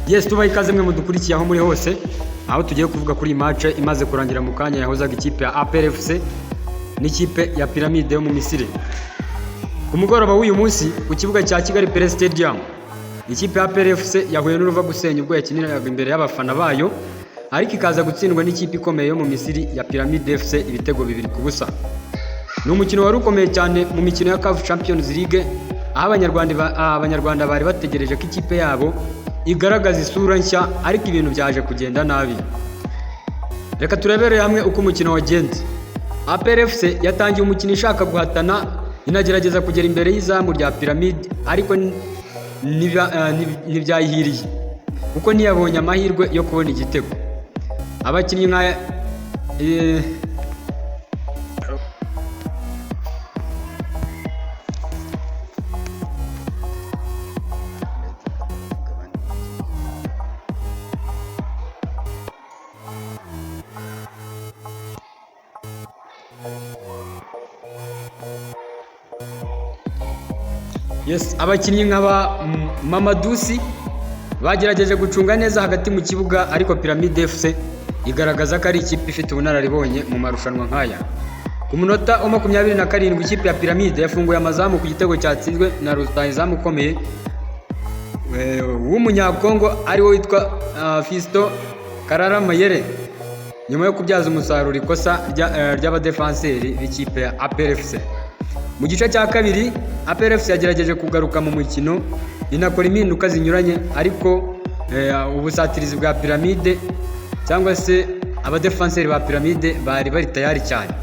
Yes, tubaye ikaze mwe mudukurikiye aho muri hose, aho tugiye kuvuga kuri iyi match imaze kurangira mu kanya yahozaga ikipe ya APR FC n'ikipe ya Pyramide yo mu Misiri. Ku mugoroba w'uyu munsi ku kibuga cya Kigali Pele Stadium, ikipe ya APR FC yahuye n'uruva gusenya ubwo yakiniraga imbere y'abafana bayo, ariko ikaza gutsindwa n'ikipe ikomeye yo mu Misiri ya Pyramide FC ibitego 2-0. Ni umukino wari ukomeye cyane mu mikino ya CAF Champions League, aho abanyarwanda bari bategereje ko ikipe yabo igaragaza isura nshya, ariko ibintu byaje kugenda nabi. Reka turebere hamwe uko umukino wagenze. APR FC yatangiye umukino ishaka guhatana, inagerageza kugera imbere y'izamu rya Pyramide, ariko ntibyayihiriye kuko ntiyabonye amahirwe yo kubona igitego. Abakinnyi nka abakinnyi nk'aba Mamadusi bagerageje gucunga neza hagati mu kibuga, ariko Pyramide FC igaragaza ko ari ikipe ifite ubunararibonye mu marushanwa nk'aya. Ku munota wa 27 ikipe ya Pyramide yafunguye amazamu ku gitego cyatsinzwe na rutahizamu ukomeye w'umunyakongo ariwo witwa Fisto Karara Mayere, nyuma yo kubyaza umusaruro ikosa ry'abadefanseri b'ikipe ya APR FC. Mu gice cya kabiri APR FC yagerageje kugaruka mu mukino, inakora impinduka zinyuranye, ariko ubusatirizi bwa Pyramide cyangwa se abadefanseri ba Pyramide bari tayari cyane.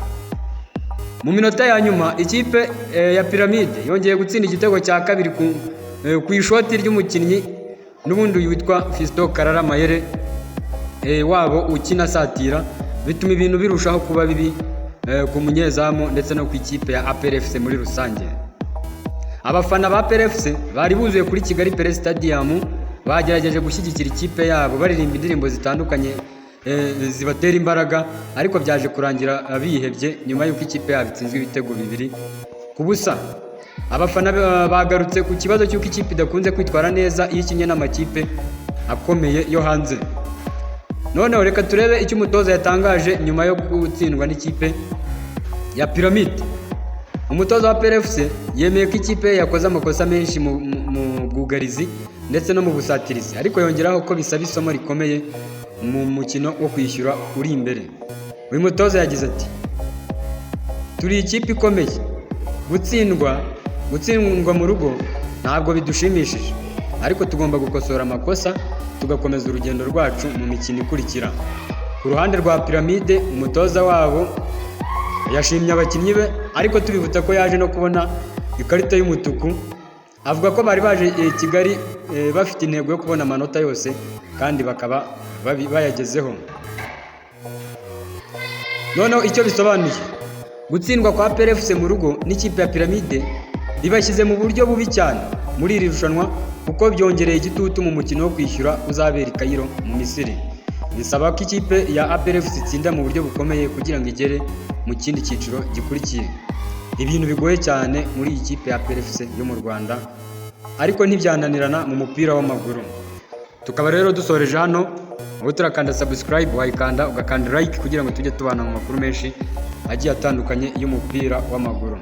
Mu minota ya nyuma ikipe ya Pyramide yongeye gutsinda igitego cya kabiri ku ishoti ry'umukinnyi n'ubundi witwa Fisto Karara Mayere wabo ukina satira, bituma ibintu birushaho kuba bibi ku munyezamu ndetse no ku ikipe ya APR FC muri rusange. Abafana ba APR FC bari buzuye kuri Kigali Pele Stadium, bagerageje gushyigikira ikipe yabo baririmba indirimbo zitandukanye zibatera imbaraga, ariko byaje kurangira bihebye nyuma y'uko ikipe yabo itsinzwe ibitego 2-0. Abafana bagarutse ku kibazo cy'uko ikipe idakunze kwitwara neza iyo ikinye n'amakipe akomeye yo hanze. Noneho reka turebe icyo umutoza yatangaje nyuma yo gutsindwa n'ikipe ya Pyramide. Umutoza wa APR FC yemeye ko ikipe yakoze amakosa menshi mu bwugarizi ndetse no mu busatirizi, ariko yongeraho ko bisaba isomo rikomeye mu mukino wo kwishyura uri imbere. Uyu mutoza yagize ati: "Turi ikipe ikomeye, gutsindwa mu rugo ntabwo bidushimishije, ariko tugomba gukosora amakosa tugakomeza urugendo rwacu mu mikino ikurikira." Ku ruhande rwa Pyramide, umutoza wabo yashimye abakinnyi be, ariko tubibutsa ko yaje no kubona ikarita y'umutuku. Avuga ko bari baje Kigali bafite intego yo kubona amanota yose, kandi bakaba bayagezeho. Noneho icyo bisobanuye gutsindwa kwa APR FC mu rugo n'ikipe ya Pyramide bibashyize mu buryo bubi cyane muri iri rushanwa, kuko byongereye igitutu mu mukino wo kwishyura uzabera i Cairo mu Misiri. Bisaba ko ikipe ya APR FC itsinda mu buryo bukomeye kugira ngo igere mu kindi cyiciro gikurikiye. Ibintu bigoye cyane muri iyi kipe ya APR FC yo mu Rwanda, ariko ntibyananirana mu mupira w'amaguru. Tukaba rero dusoreje hano, aho turakanda subscribe, wayikanda ugakanda like kugira ngo tujye tubana mu makuru menshi agiye atandukanye y'umupira w'amaguru.